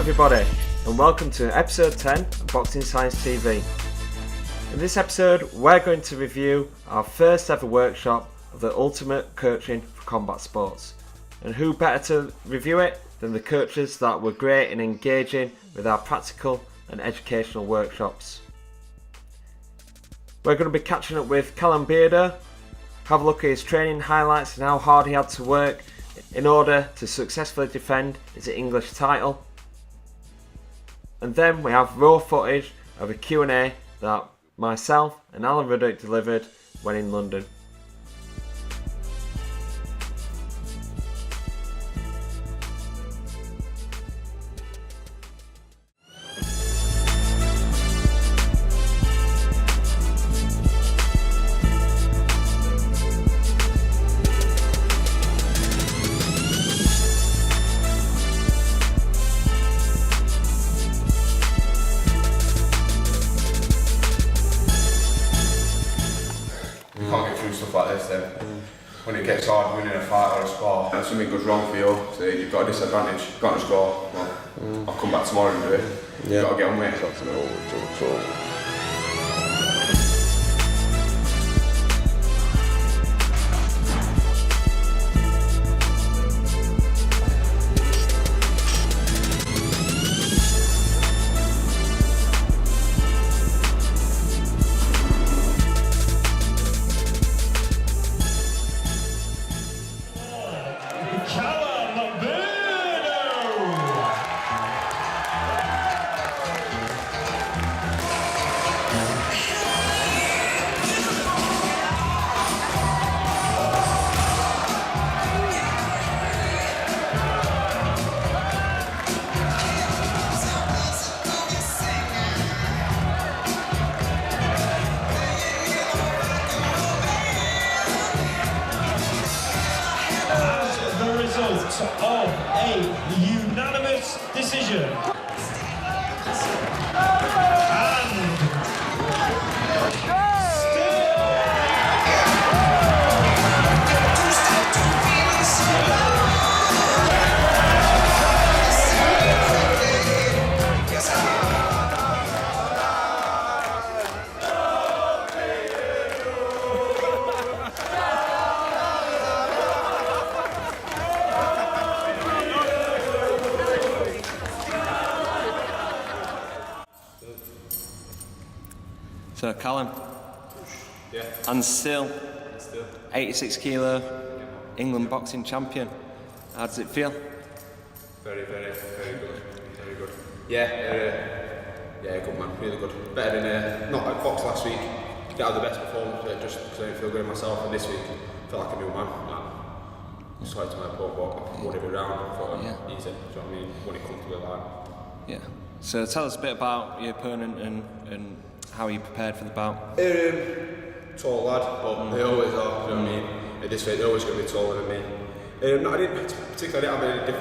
everybody, and welcome to episode 10 of Boxing Science TV. In this episode, we're going to review our first ever workshop of the Ultimate Coaching for Combat Sports. And who better to review it than the coaches that were great in engaging with our practical and educational workshops. We're going to be catching up with Callum Bearder, have a look at his training highlights and how hard he had to work in order to successfully defend his English title. And then we have raw footage of a Q&A that myself and Alan Ruddock delivered when in London. You can't get through stuff like this then. When it gets hard, winning a fight or a spar, and something goes wrong for you, so you've got a disadvantage, you can't just go, well, I'll come back tomorrow and do it. You've got to get on with it. Of a unanimous decision. So Callum, and still 86 kilo England boxing champion. How does it feel? Very good. Very good. Yeah, good man, really good. Better than, not like box last week, get out the best performance, just because I didn't feel good in myself, and this week I felt like a new man. Sorry to my opponent, but I won every round, I thought easy, do you know what I mean? Won it comfortably like. Yeah. So tell us a bit about your opponent and how you prepared for the bout. Tall lad, but they always are, do you know what I mean? At this rate, they're always going to be taller than me. I didn't have any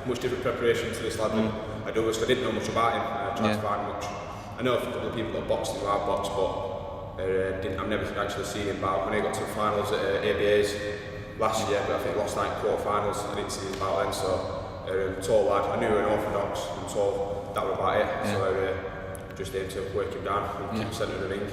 much different preparation to this lad than I do, because I didn't know much about him. I tried to find much. I know a couple of people that boxed who have boxed, but I've never actually seen him bout. When he got to the finals at ABA's last year, but I think lost like quarter-finals, I didn't see him bout then, so tall lad. I knew he was unorthodox and tall, that was about it. So I just aimed to work him down and keep him centre of the ring.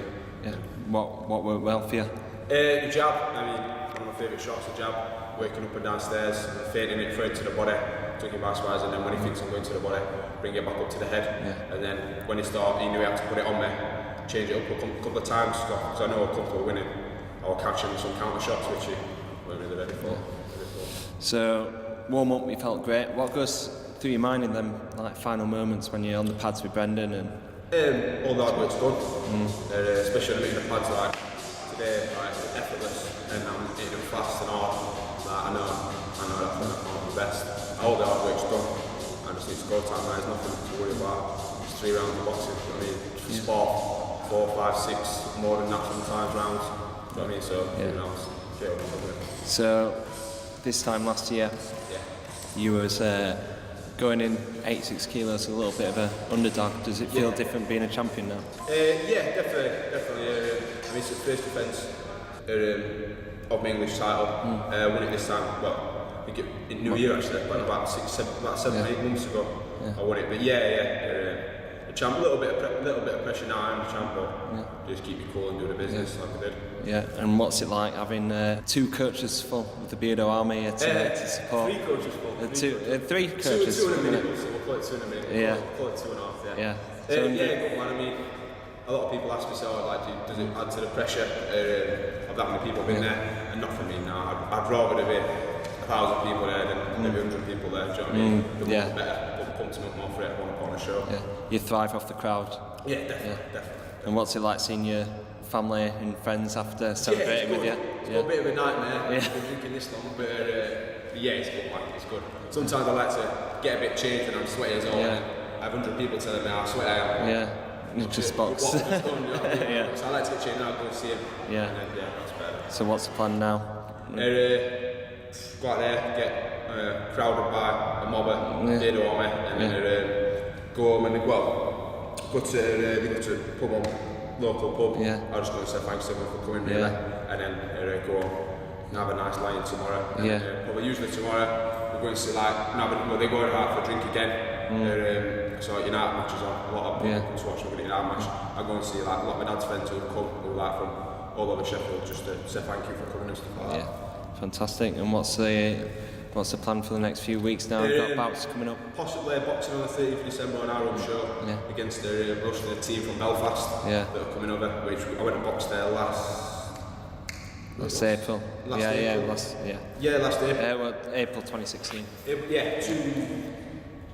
Yeah. What worked well for you? The jab, I mean, one of my favourite shots, the jab, working up and down stairs, feinting it through to the body, took him by surprise, and then when he thinks I'm going to the body, bring it back up to the head. And then when he started, he knew he had to put it on me, change it up a couple of times, because I know I'm comfortable winning. I'll catch him with some counter shots, which he wasn't really ready for. So, warm up, you felt great. What goes through your mind in them final moments when you're on the pads with Brendan? And all the hard work's done, especially when I'm in the pads like today, it's effortless, and I'm hitting them fast and hard. I know that's when I'm the best. All the hard work's done. I just need to go time. There's nothing to worry about. It's 3 rounds of boxing. I mean, sport 4, 5, 6, more than that sometimes rounds. You know what I mean? So 3 rounds. Get up something. So this time last year, you was going in 86 kilos, a little bit of an underdog. Does it feel different being a champion now? Yeah, definitely. I mean, it's the first defence of my English title. Won it this time, well, I think in New Year actually, about 7, 8 months ago. I won it. But the champ, a little bit of pressure now. I'm the champ, but just keep me cool and do the business like I did. Yeah, and what's it like having 2 coaches full with the Beardo Army here to support? 3 coaches full. 3 coaches. 2 in a minute, so we'll call it 2 in a minute. Yeah. We'll call it 2.5. Yeah. Good man. I mean, a lot of people ask me, so like, does it add to the pressure of that many people being there? And not for me now. I'd rather there be 1,000 people there than maybe 100 people there. Do you know what I mean? The more the better. Pumped me up more for it. I want to put on a show. Yeah. You thrive off the crowd. Yeah, definitely. And what's it like seeing your family and friends after celebrating with you? It's a bit of a nightmare. I've been drinking this long, but it's good, man. It's good. Sometimes I like to get a bit changed and I'm sweaty as well. And I have 100 people telling me how sweaty I am. Yeah. Just box. So I like to get changed now, go and see him. Yeah. And then, that's better. So what's the plan now? Go out there, get crowded by a mob of Beardo Army, and then go home and go to the pub, local pub. I just want to say thanks to everyone for coming, really, and then go home and have a nice line tomorrow. And, probably usually tomorrow we're going to see they go out for a drink again. So United matches on, a lot of people come to watch the United match. I go and see a lot of my dad's friends who come from all over Sheffield just to say thank you for coming and stuff like that. Fantastic. And what's the plan for the next few weeks now? We've got bouts coming up. Possibly boxing on the 30th of December on our own show against the Russian team from Belfast that are coming over. Which I went and boxed there last April. April. Last April. April 2016. April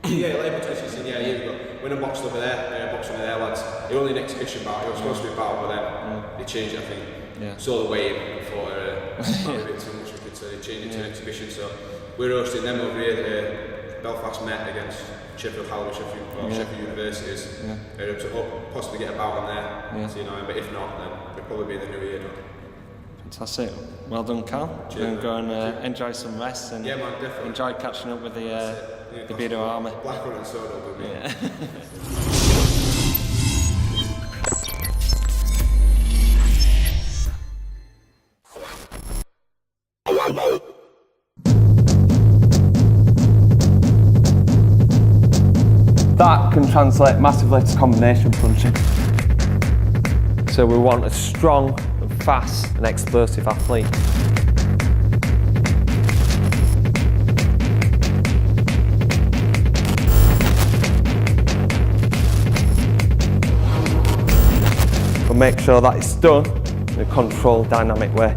2016, a year ago. When I boxed over there, lads. It was only an exhibition bout. It was supposed to be a bout, but then they changed it, I think. Saw the weigh-in and thought a bit too much, so they changed it to an exhibition. So we're hosting them over here. Belfast met against Sheffield Universities. To possibly get a bout on there. So, but if not, then it'll probably be the new year. Fantastic. Well done, Carl. Cheers, go and enjoy some rest and enjoy catching up with the Beardo Army. Black one and soda will do me. That can translate massively to combination punching. So we want a strong, fast and explosive athlete. We'll make sure that it's done in a controlled, dynamic way.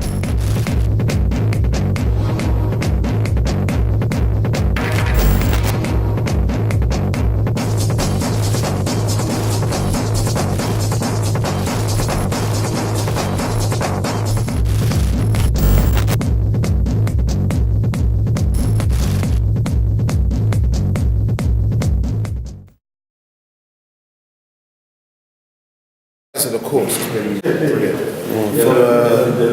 So the course has been brilliant. From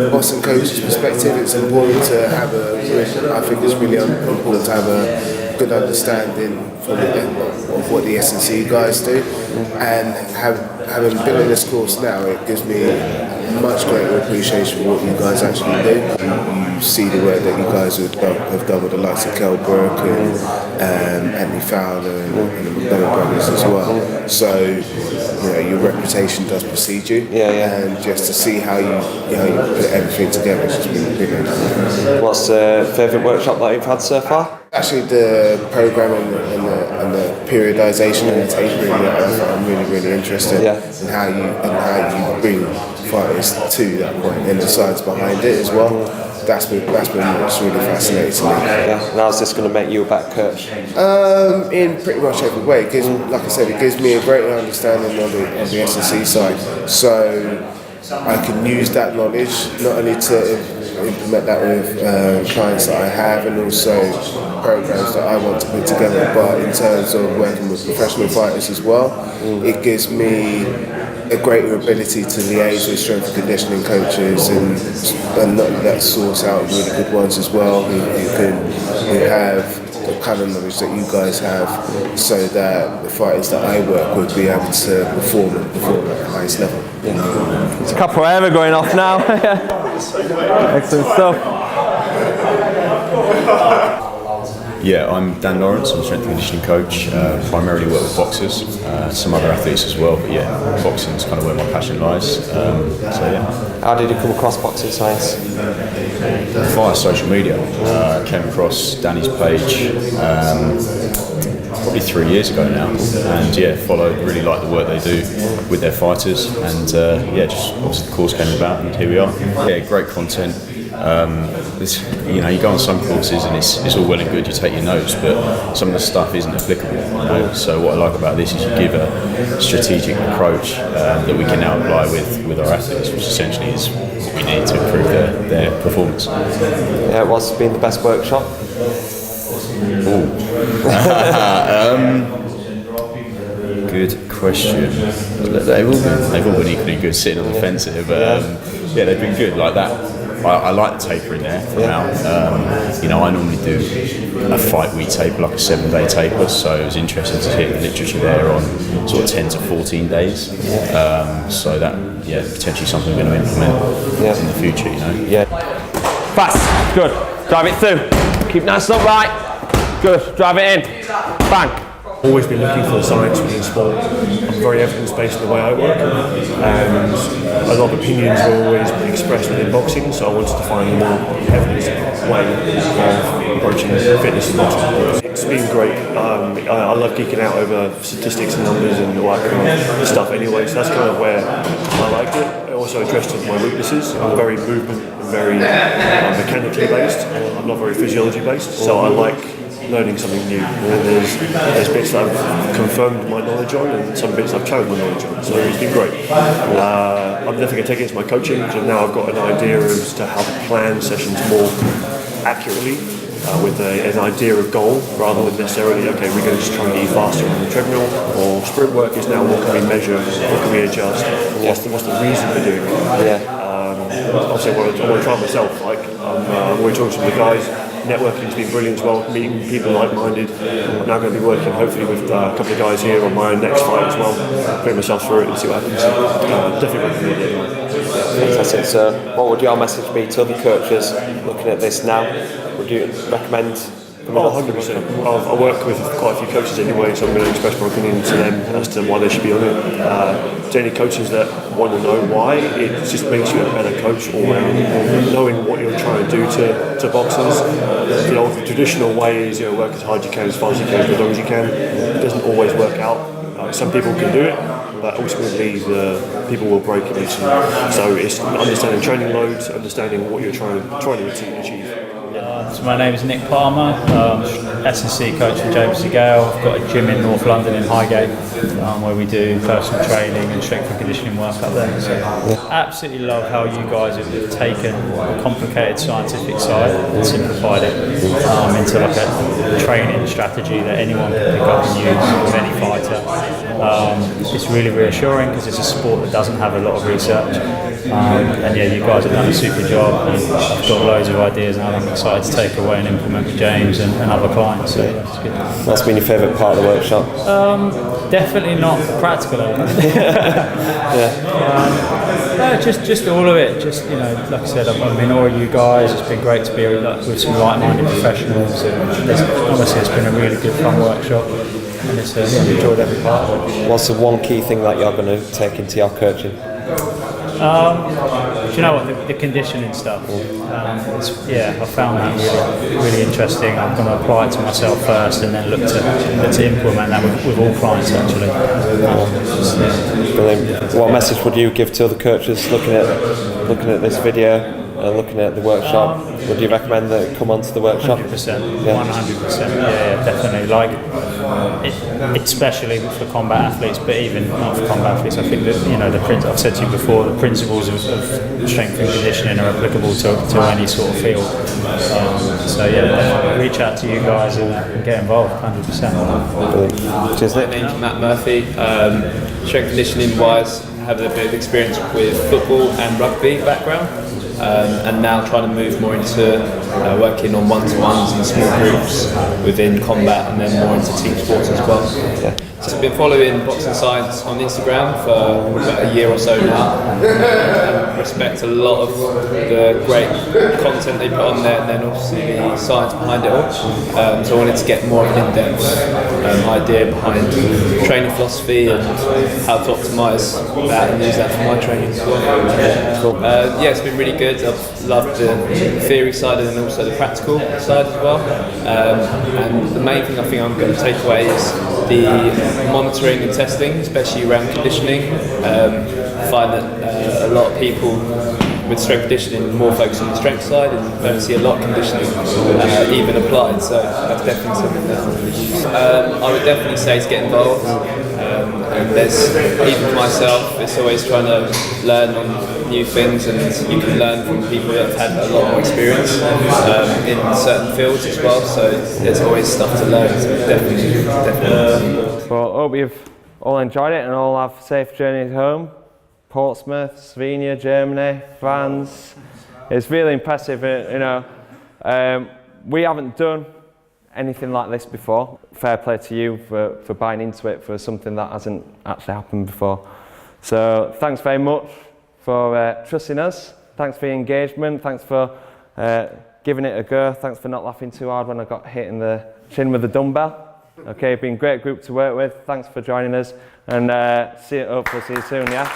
a boxing coach's perspective, it's important to have I think it's really important to have a good understanding of what the S&C guys do, and having been on this course now, it gives me much greater appreciation for what you guys actually do. You see the work that you guys have done with the likes of Kel Burke and Anthony Fowler and the McDonough brothers as well. So your reputation does precede you, and just to see how you put everything together has just been brilliant. What's the favourite workshop that you've had so far? Actually, the programming and the periodisation and the tapering I'm really interested in how you bring fighters to that point and the science behind it as well. That's been what's really fascinating to me. Yeah. Now is this going to make you a better coach? In pretty much every way. It gives, like I said, it gives me a greater understanding of the S&C side. So I can use that knowledge not only to implement that with clients that I have and also programs that I want to put together, but in terms of working with professional fighters as well, it gives me a greater ability to liaise with strength and conditioning coaches and that source out really good ones as well who have the kind of knowledge that you guys have, so that the fighters that I work with be able to perform at the highest level. There's a capoeira going off now. Excellent stuff. Yeah, I'm Dan Lawrence. I'm a strength and conditioning coach. Primarily work with boxers, some other athletes as well. But yeah, boxing is kind of where my passion lies. So yeah. How did you come across boxing science? Via social media. Came across Danny's page probably 3 years ago now, and yeah, followed. Really like the work they do with their fighters, and yeah, just obviously the course came about, and here we are. Yeah, great content. You go on some courses and it's all well and good, you take your notes, but some of the stuff isn't applicable. So what I like about this is you give a strategic approach that we can now apply with our athletes, which essentially is what we need to improve their performance. Yeah, what's been the best workshop? Good question. They've all been equally good, sitting on the fence here, but yeah, they've been good like that. I like the taper in there from out. I normally do a fight week taper, like a 7-day taper, so it was interesting to hear the literature there on sort of 10 to 14 days. So that, yeah, potentially something we're going to implement in the future, Yeah. Fast, good. Drive it through. Keep nice and upright. Good. Drive it in. Bang. Always been looking for the science within sport. I'm very evidence-based in the way I work, and a lot of opinions are always expressed within boxing, so I wanted to find a more evidence-based way of approaching fitness in boxing. It's been great. I love geeking out over statistics and numbers and all that kind of stuff anyway, so that's kind of where I liked it. I also addressed my weaknesses. I'm very movement and very mechanically based. I'm not very physiology based, so I like learning something new, and there's bits that I've confirmed my knowledge on and some bits I've challenged my knowledge on, so it's been great. I'm definitely going to take it into my coaching, so now I've got an idea as to how to plan sessions more accurately with an idea of goal rather than necessarily, okay, we're going to just try and get you faster on the treadmill, or sprint work is now what can we measure, what can we adjust, what's the reason for doing it. Obviously I want to try it myself, I'm always talking to the guys. Networking's been brilliant as well, meeting people like-minded. I'm now going to be working hopefully with a couple of guys here on my next fight as well, putting myself through it and see what happens. Definitely recommend it. Fantastic. So what would your message be to other coaches looking at this now? Would you recommend? 100%. I work with quite a few coaches anyway, so I'm going to express my opinion to them as to why they should be on it. To any coaches that want to know why, it just makes you a better coach all round. Knowing what you're trying to do to boxers. The traditional way is work as hard as you can, as fast as you can, as long as you can. It doesn't always work out. Some people can do it, but ultimately the people will break eventually. So it's understanding training loads, understanding what you're trying to achieve. So my name is Nick Palmer, S&C coach for James Segale. I've got a gym in North London in Highgate where we do personal training and strength and conditioning work up there. So absolutely love how you guys have taken a complicated scientific side and simplified it into like a training strategy that anyone can pick up and use with any fighter. It's really reassuring because it's a sport that doesn't have a lot of research. And yeah, you guys have done a super job, and I've got loads of ideas and I'm excited to take away and implement with James and other clients, so yeah, it's good. What's been your favourite part of the workshop? Definitely not the practical element. Just all of it, like I said, I've been all of you guys, it's been great to be with some like-minded professionals, and honestly it's been a really good fun workshop, and I've enjoyed every part of it. What's the one key thing that you're going to take into your coaching? Do you know what, the conditioning stuff, I found that really interesting. I'm going to apply it to myself first and then look to implement that with all clients actually. Brilliant. What message would you give to other coaches looking at this video and looking at the workshop? Would you recommend that come onto the workshop? 100%, 100%, yeah, definitely. Especially for combat athletes, but even not for combat athletes, I think that I've said to you before, the principles of strength and conditioning are applicable to any sort of field. Definitely reach out to you guys and get involved, 100%. Cheers, My name's Matt Murphy. Strength conditioning wise, I have a bit of experience with football and rugby background. And now trying to move more into working on one-to-ones and small groups within combat, and then more into team sports as well. Yeah. So I've been following Boxing Science on Instagram for about a year or so now, and respect a lot of the great content they put on there, and then obviously the science behind it all. So I wanted to get more of an in-depth idea behind training philosophy and how to optimise that and use that for my training as well. Yeah, it's been really good. I've loved the theory side and then also the practical side as well. And the main thing I think I'm going to take away is the monitoring and testing, especially around conditioning. I find that a lot of people with strength conditioning more focus on the strength side and don't see a lot of conditioning even applied, so that's definitely something that I'm going to use. I would definitely say to get involved, and there's, even for myself, it's always trying to learn on new things, and you can learn from people that have had a lot more experience in certain fields as well, so there's always stuff to learn, so definitely. Well, hope you've all enjoyed it and all have safe journeys home. Portsmouth, Slovenia, Germany, France. It's really impressive, you know. We haven't done anything like this before. Fair play to you for buying into it for something that hasn't actually happened before. So thanks very much for trusting us. Thanks for your engagement. Thanks for giving it a go. Thanks for not laughing too hard when I got hit in the chin with a dumbbell. Okay, been a great group to work with. Thanks for joining us, and hopefully see you soon, yeah?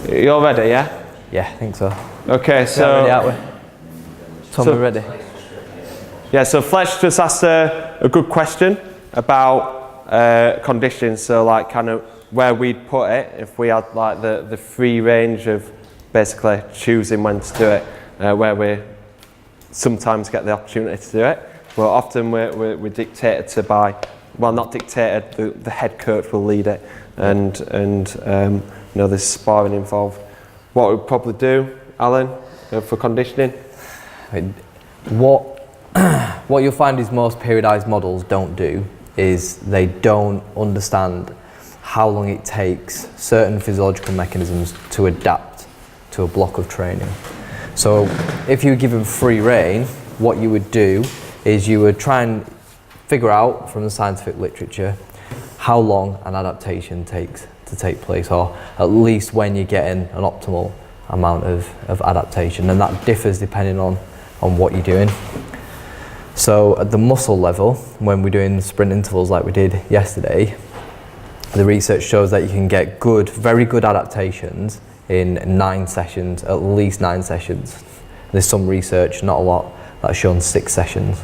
You're ready, yeah? Yeah, I think so. Okay, so... ready, aren't we? Tom, we're ready. Yeah, so Fletch just asked a good question about conditions, so like kind of where we'd put it if we had like the free range of basically choosing when to do it, where we sometimes get the opportunity to do it, but often we're dictated to by, well, not dictated, the head coach will lead it, and you know, there's sparring involved. What we'd probably do, Alan, for conditioning? What you'll find is most periodised models don't do is they don't understand how long it takes certain physiological mechanisms to adapt to a block of training. So if you were given free rein, what you would do is you would try and figure out from the scientific literature how long an adaptation takes to take place, or at least when you're getting an optimal amount of adaptation, and that differs depending on what you're doing. So at the muscle level, when we're doing sprint intervals like we did yesterday, the research shows that you can get very good adaptations in 9 sessions, at least 9 sessions. There's some research, not a lot, that's shown 6 sessions.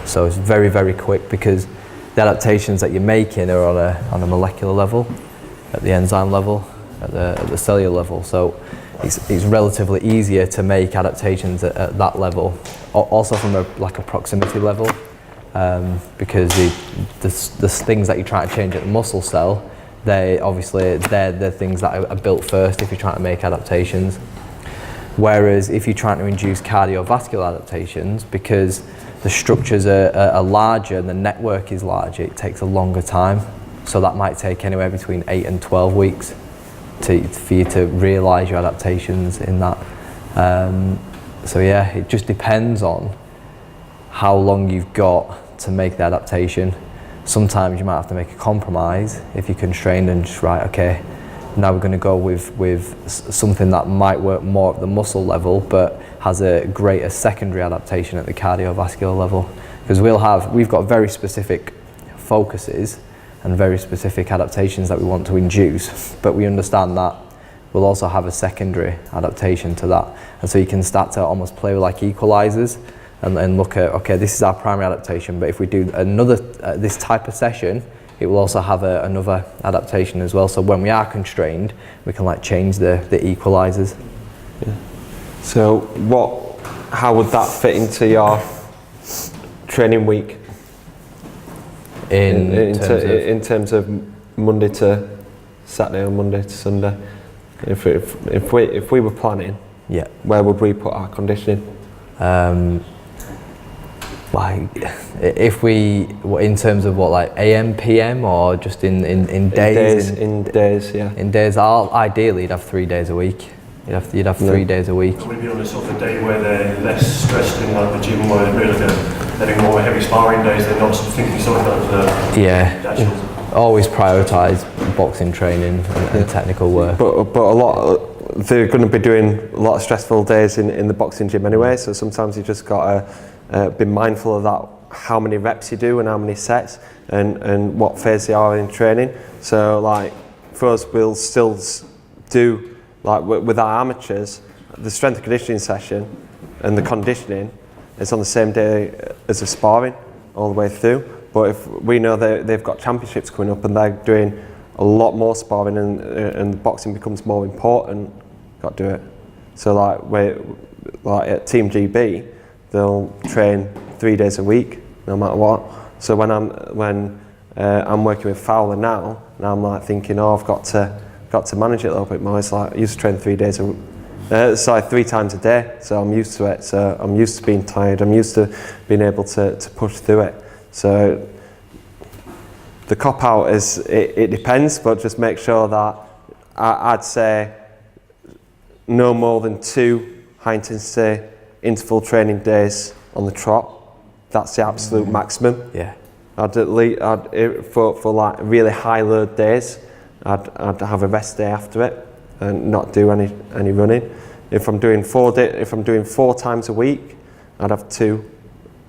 So it's very, very quick because the adaptations that you're making are on a molecular level, at the enzyme level, at the cellular level. So it's relatively easier to make adaptations at that level. Also from a proximity level, because the things that you're trying to change at the muscle cell, they're the things that are built first if you're trying to make adaptations. Whereas if you're trying to induce cardiovascular adaptations, because the structures are larger and the network is larger, it takes a longer time. So that might take anywhere between 8 and 12 weeks for you to realise your adaptations in that. So yeah, it just depends on how long you've got to make the adaptation. Sometimes you might have to make a compromise if you're constrained and just, right, okay, now we're going to go with something that might work more at the muscle level but has a greater secondary adaptation at the cardiovascular level. Because we've got very specific focuses and very specific adaptations that we want to induce, but we understand that we'll also have a secondary adaptation to that. And so you can start to almost play with like equalizers and look at, okay, this is our primary adaptation, but if we do another, this type of session, it will also have another adaptation as well. So when we are constrained, we can like change the equalizers. Yeah. So how would that fit into your training week? In terms of Monday to Saturday or Monday to Sunday. If we were planning, Yeah. where would we put our conditioning? Like, if we, in terms of what, like AM, PM, or just in days? In days, yeah. In days, ideally you'd have 3 days a week. You'd have 3 days a week. And we'd be on a sort of a day where they're less stressed in like the gym, where they're really having more heavy sparring days. They're not sort of thinking so much about the actual. Always prioritise boxing training and technical work. But they're going to be doing a lot of stressful days in the boxing gym anyway. So sometimes you just got to be mindful of that, how many reps you do and how many sets, and what phase they are in training. So like for us, we'll still do, like with our amateurs, the strength and conditioning session and the conditioning is on the same day as the sparring all the way through. But if we know that they've got championships coming up and they're doing a lot more sparring and boxing becomes more important, got to do it. So like at Team GB, they'll train 3 days a week, no matter what. So when I'm working with Fowler now, and I'm like thinking, I've got to manage it a little bit more. It's like I used to train 3 days 3 times a day, so I'm used to it. So I'm used to being tired. I'm used to being able to push through it. So the cop out is it depends, but just make sure that I'd say no more than 2 high intensity interval training days on the trot. That's the absolute maximum. Yeah. For like really high load days, I'd have a rest day after it and not do any running. If I'm doing 4 times a week, I'd have 2.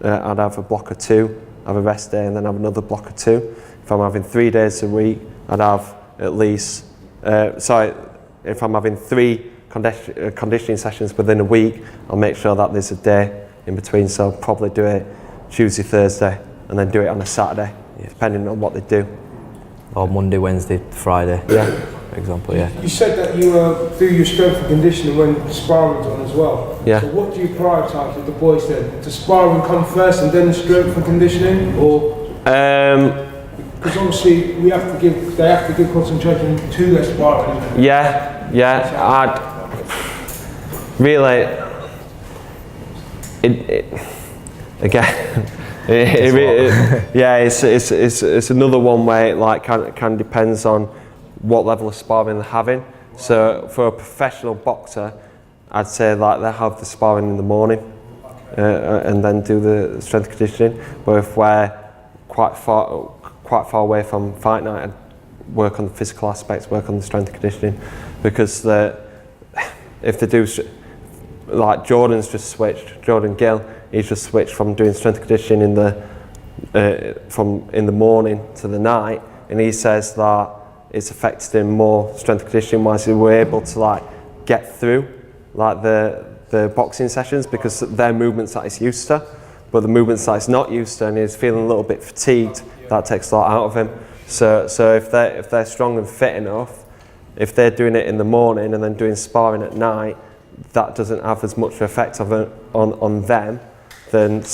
I'd have a block of 2, have a rest day, and then have another block of 2. If I'm having 3 days a week, I'd have at least. If I'm having 3 conditioning sessions within a week, I'll make sure that there's a day in between. So I'll probably do it Tuesday, Thursday, and then do it on a Saturday, depending on what they do. Or Monday, Wednesday, Friday. Yeah. For example, yeah. You said that you do your strength and conditioning when sparring's on as well. Yeah. So what do you prioritise with the boys then? Does sparring come first and then the strength and conditioning, or? Because obviously they have to give concentration to their sparring, isn't it? Yeah. Really, it's another one where it like can depends on what level of sparring they're having. So for a professional boxer, I'd say like they have the sparring in the morning and then do the strength conditioning. But if we're quite far away from fight night, I'd work on the physical aspects, work on the strength conditioning, because if they do, like Jordan's just switched, Jordan Gill, he's just switched from doing strength conditioning in the morning to the night, and he says that it's affected him more strength conditioning wise. We're able to like get through like the boxing sessions because they're movements that he's used to, but the movements that he's not used to and he's feeling a little bit fatigued, that takes a lot out of him. So if they're strong and fit enough, if they're doing it in the morning and then doing sparring at night, that doesn't have as much effect on them than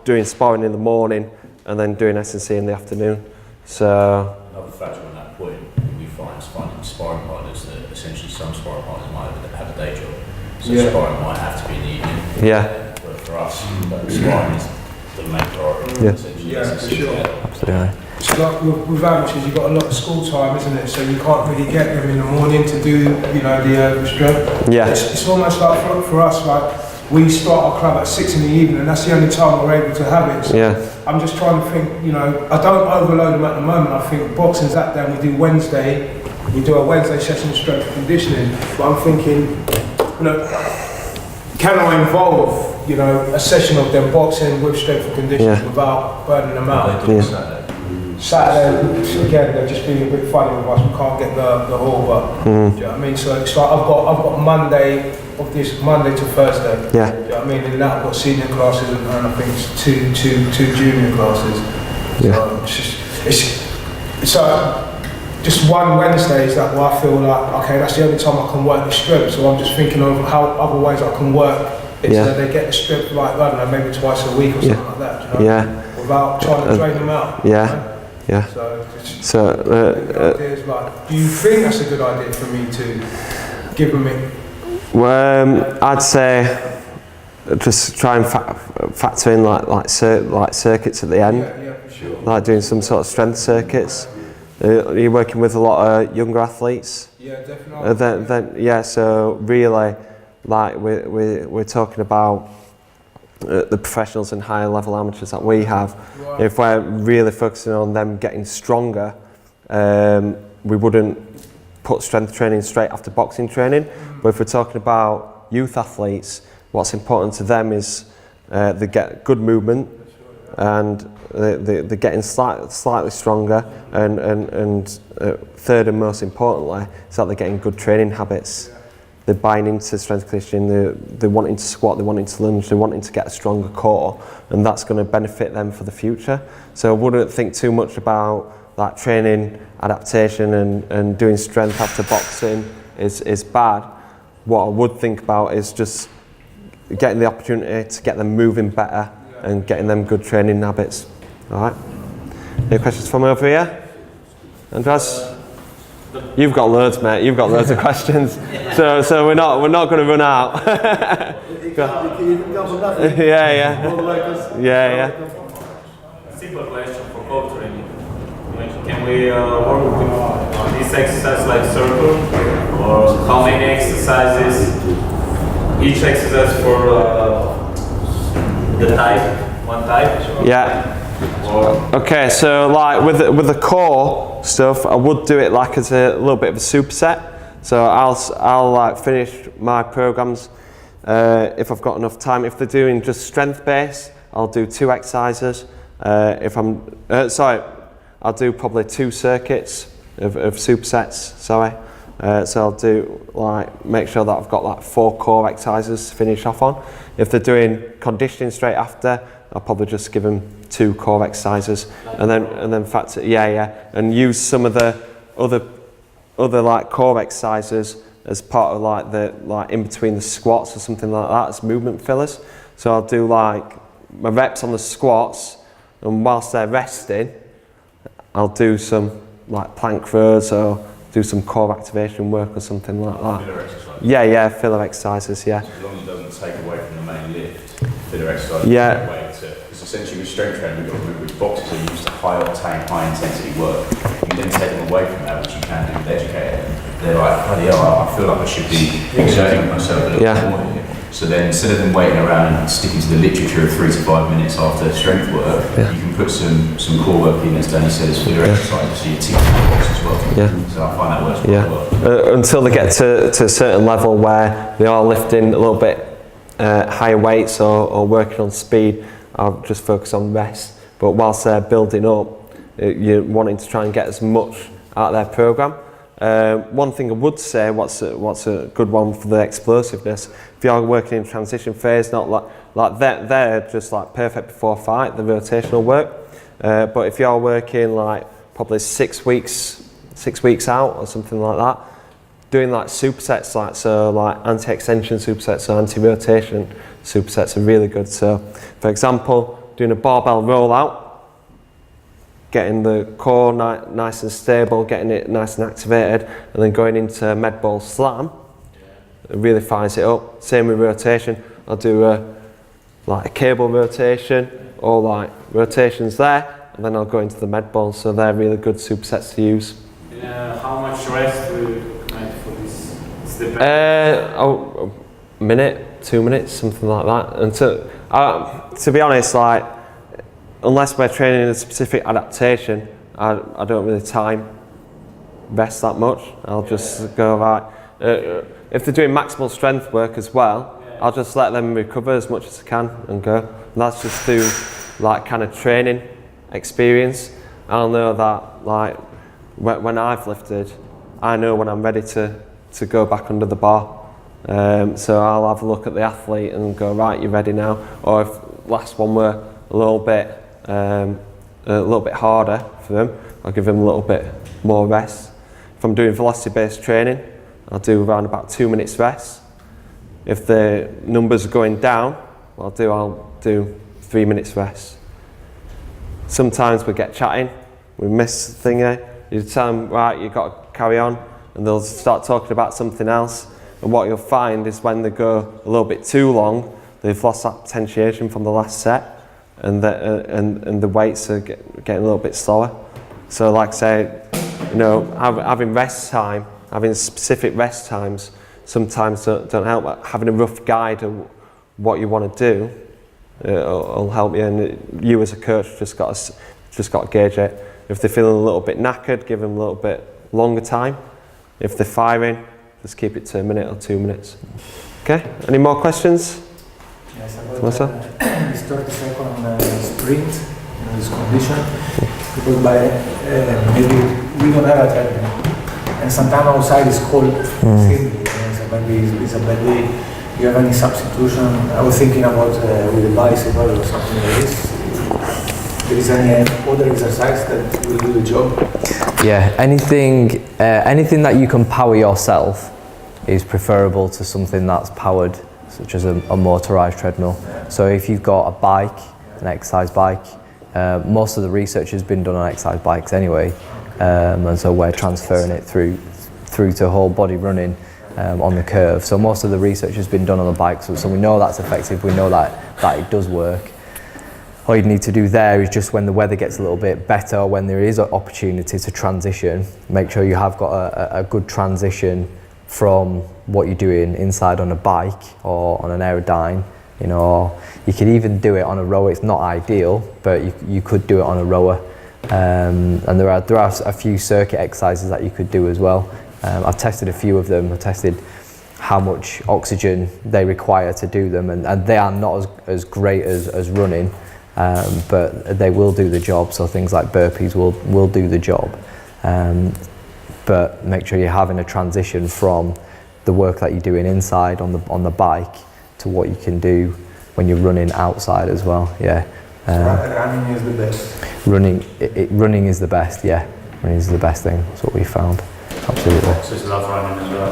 doing sparring in the morning and then doing S&C in the afternoon. So another factor on that point, we find finding sparring partners that essentially some sparring partners might have a day job, so sparring might have to be in the evening. Yeah. But for us, sparring is the main priority. Yeah. Essentially. Yeah, for sure. Absolutely. So like with amateurs, you've got a lot of school time, isn't it? So you can't really get them in the morning to do, the strength. Yeah. It's almost like for us, like we start our club at 6 in the evening, and that's the only time we're able to have it. So Yeah. I'm just trying to think, I don't overload them at the moment. I think boxing's that day, we do Wednesday, we do a Wednesday session of strength and conditioning. But I'm thinking, can I involve, a session of them boxing with strength and conditioning without burning them out? Saturday, again, they're just being a bit funny with us. We can't get the hall, but do you know what I mean? So it's like I've got Monday to Thursday. Yeah. Do you know what I mean? And now I've got senior classes and I think it's two junior classes. Yeah. So it's like just one Wednesday is that where I feel like, okay, that's the only time I can work the strip. So I'm just thinking of how other ways I can work it so that they get the strip like, I don't know, maybe twice a week or something like that, do you know? Yeah. Without trying to drain them out. Yeah. Yeah. So the idea is like, do you think that's a good idea for me to give them it? Well, I'd say just try and factor in like circuits at the end. Yeah, for sure. Like doing some sort of strength circuits. You're working with a lot of younger athletes. Yeah, definitely. Then so really, like we're talking about the professionals and higher level amateurs that we have. Right. If we're really focusing on them getting stronger, we wouldn't put strength training straight after boxing training. But if we're talking about youth athletes, what's important to them is they get good movement and they're getting slightly stronger, and third and most importantly is that they're getting good training habits. They're buying into strength conditioning, they're wanting to squat, they're wanting to lunge, they're wanting to get a stronger core, and that's going to benefit them for the future. So I wouldn't think too much about like training adaptation and doing strength after boxing is bad. What I would think about is just getting the opportunity to get them moving better and getting them good training habits. All right. Any questions from over here? Andras? You've got loads, mate. You've got loads of questions. So we're not going to run out. Yeah. Simple question for core training. Can we work with this exercise like circle, or how many exercises? Each exercise for the type, one type. Yeah. Okay, so like with the core stuff, I would do it like as a little bit of a superset. So I'll like finish my programs if I've got enough time. If they're doing just strength based, I'll do 2 exercises. If I'm I'll do probably 2 circuits of supersets. So I'll do like make sure that I've got like 4 core exercises to finish off on. If they're doing conditioning straight after, I'll probably just give them 2 core exercises, and then factor and use some of the other like core exercises as part of like in between the squats or something like that as movement fillers. So I'll do like my reps on the squats, and whilst they're resting, I'll do some like plank rows or do some core activation work or something like that. Filler exercises. Filler exercises. Yeah. As long as it doesn't take away from the main lift, filler exercises. Yeah. Because essentially with strength training, we've got to remember with boxers are used to high octane, high intensity work. You then take them away from that, which you can do with educator. They're like, bloody hell, I feel like I should be exerting myself a little bit more here. So then instead of them waiting around and sticking to the literature of 3 to 5 minutes after strength work, you can put some core work in, as Danny said, as filler exercises, so you tick the box as well. So I find that works quite well. Until they get to a certain level where they are lifting a little bit higher weights or working on speed, I'll just focus on rest. But whilst they're building up, you're wanting to try and get as much out of their program. One thing I would say, what's a good one for the explosiveness, if you're working in transition phase, not like they're just like perfect before fight, the rotational work. But if you're working like probably 6 weeks out or something like that, doing like supersets, like anti-extension supersets or anti-rotation supersets are really good. So for example, doing a barbell rollout, getting the core nice and stable, getting it nice and activated, and then going into med ball slam, it really fires it up. Same with rotation. I'll do like a cable rotation or like rotations there, and then I'll go into the med ball. So they're really good supersets to use. How much rest do you make for this? A minute, 2 minutes, something like that. And to be honest, like, unless we're training in a specific adaptation, I don't really time rest that much. I'll just go right. If they're doing maximal strength work as well, I'll just let them recover as much as I can and go. And that's just through like kind of training experience. I'll know that like when I've lifted, I know when I'm ready to go back under the bar. So I'll have a look at the athlete and go, right, you're ready now. Or if last one were a little bit harder for them, I'll give them a little bit more rest. If I'm doing velocity-based training, I'll do around about 2 minutes rest. If the numbers are going down, I'll do 3 minutes rest. Sometimes we get chatting we miss the thingy. You tell them, right, you've got to carry on, and they'll start talking about something else. And what you'll find is when they go a little bit too long, they've lost that potentiation from the last set, and the weights are getting a little bit slower. So like I say, you know, having rest time, having specific rest times sometimes don't help. But having a rough guide of what you want to do will help you. And you as a coach just got to gauge it. If they're feeling a little bit knackered, give them a little bit longer time. If they're firing, just keep it to a minute or 2 minutes. Okay, any more questions? Yes, about this 30-second sprint in this condition, because maybe we don't have a treadmill, and sometimes outside is cold, simply, so maybe it's a bad day. Do you have any substitution? I was thinking about with a bicycle or something like this. There is any other exercise that will do the job? Yeah, anything that you can power yourself is preferable to something that's powered, such as a motorised treadmill. So if you've got a bike, an exercise bike, most of the research has been done on exercise bikes anyway, and so we're transferring it through to whole body running on the curve. So most of the research has been done on the bike, so we know that's effective, we know that it does work. All you need to do there is just when the weather gets a little bit better, or when there is an opportunity to transition, make sure you have got a good transition from what you're doing inside on a bike or on an aerodyne. You know, or you could even do it on a rower. It's not ideal, but you could do it on a rower. And there are a few circuit exercises that you could do as well. I've tested a few of them. I've tested how much oxygen they require to do them, and they are not as great as running. But they will do the job, so things like burpees will do the job. But make sure you're having a transition from the work that you're doing inside on the bike to what you can do when you're running outside as well. Yeah. Running is the best. Running is the best. Yeah, running is the best thing. That's what we found. Absolutely. Boxers love running as well.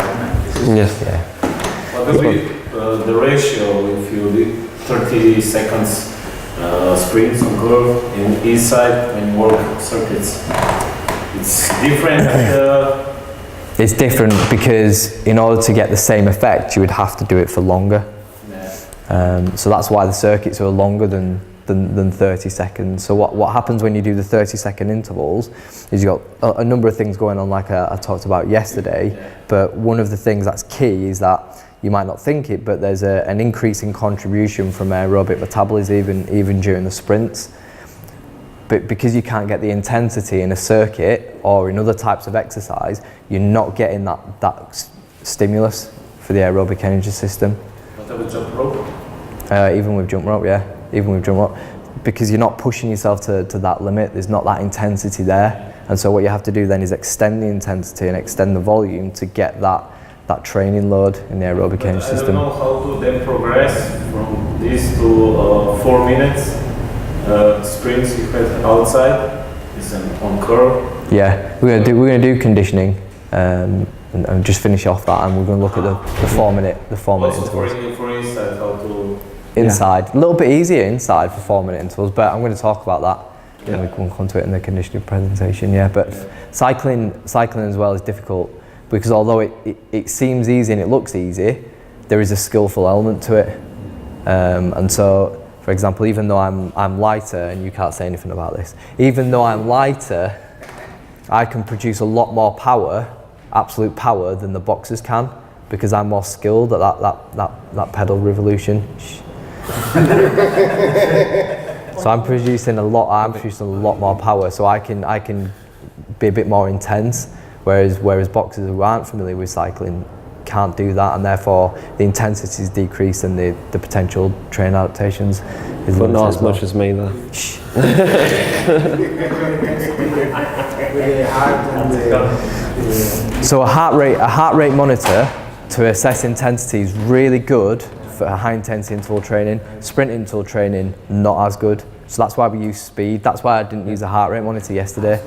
Yes. Yeah. What will be the ratio if you do 30 seconds sprints on curve and inside when you work circuits? It's different. It's different because in order to get the same effect, you would have to do it for longer. Yeah. So that's why the circuits are longer than 30 seconds. So what happens when you do the 30-second intervals is you've got a number of things going on, like I talked about yesterday. Yeah. But one of the things that's key is that you might not think it, but there's an increasing contribution from aerobic metabolism even during the sprints. But because you can't get the intensity in a circuit or in other types of exercise, you're not getting that stimulus for the aerobic energy system. What about jump rope? Even with jump rope, yeah. Even with jump rope. Because you're not pushing yourself to that limit, there's not that intensity there. And so what you have to do then is extend the intensity and extend the volume to get that training load in the aerobic energy system. I don't know how to then progress from this to 4 minutes sprints you had outside. It's on curve. Yeah, we're gonna do conditioning and just finish off that, and we're gonna look at the 4 minute intervals. For inside, how to inside, a little bit easier inside for 4 minute intervals, but I'm going to talk about that. Yeah. We can come to it in the conditioning presentation. Yeah, but cycling as well is difficult because although it seems easy and it looks easy, there is a skillful element to it. And so, for example, even though I'm lighter, and you can't say anything about this, even though I'm lighter, I can produce a lot more power, absolute power, than the boxers can, because I'm more skilled at that pedal revolution. So I'm producing a lot more power, so I can be a bit more intense, whereas boxers who aren't familiar with cycling can't do that, and therefore the intensity is decreased and the potential train adaptations is but not as much as me though. So a heart rate monitor to assess intensity is really good for high intensity interval training. Sprint interval training, not as good. So that's why we use speed. That's why I didn't use a heart rate monitor yesterday.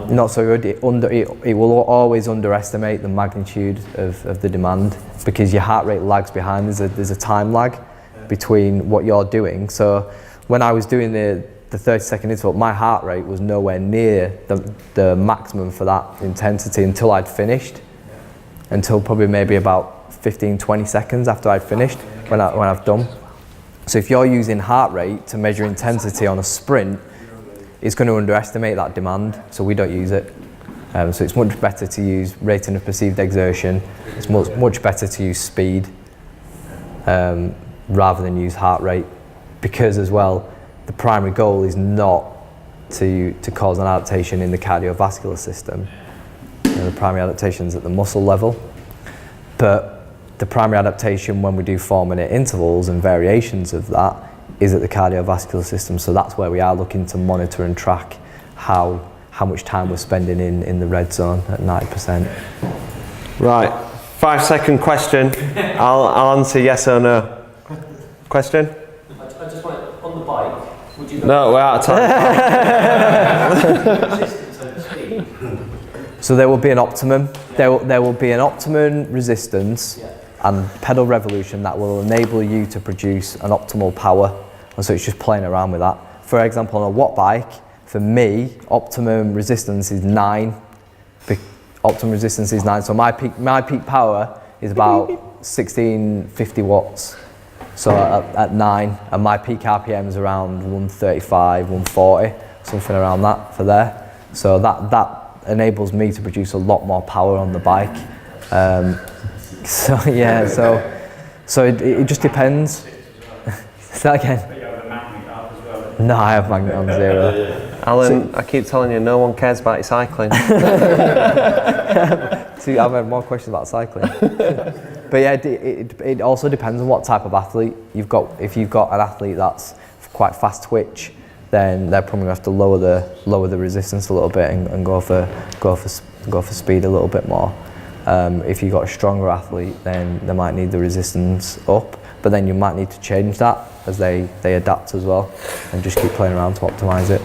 Not so good. It will always underestimate the magnitude of the demand because your heart rate lags behind. There's a time lag between what you're doing. So when I was doing the the 30-second interval, my heart rate was nowhere near the maximum for that intensity until I'd finished, until probably maybe about 15-20 seconds after I'd finished, when I've done. So if you're using heart rate to measure intensity on a sprint, it's going to underestimate that demand, so we don't use it. So it's much better to use rating of perceived exertion. It's much better to use speed rather than use heart rate, because as well, the primary goal is not to cause an adaptation in the cardiovascular system. The primary adaptation is at the muscle level, but the primary adaptation when we do 4-minute intervals and variations of that is at the cardiovascular system. So that's where we are looking to monitor and track how much time we're spending in the red zone at 90%. Right, 5-second question. I'll answer yes or no. Question? I just want, on the bike, would you... No, we're out of time. Resistance over speed? So there will be an optimum. There will be an optimum resistance and pedal revolution that will enable you to produce an optimal power. And so it's just playing around with that. For example, on a watt bike, for me, optimum resistance is 9. Optimum resistance is 9. So my peak power is about 1650 watts. So at 9, and my peak RPM is around 135, 140, something around that for there. So that enables me to produce a lot more power on the bike. So yeah, so it just depends. Say that again. No, I have magnet on 0. Alan, I keep telling you, no one cares about your cycling. See, I've had more questions about cycling. But yeah, it also depends on what type of athlete you've got. If you've got an athlete that's quite fast twitch, then they're probably going to have to lower the resistance a little bit and go for speed a little bit more. If you've got a stronger athlete, then they might need the resistance up, but then you might need to change that as they adapt as well, and just keep playing around to optimize it.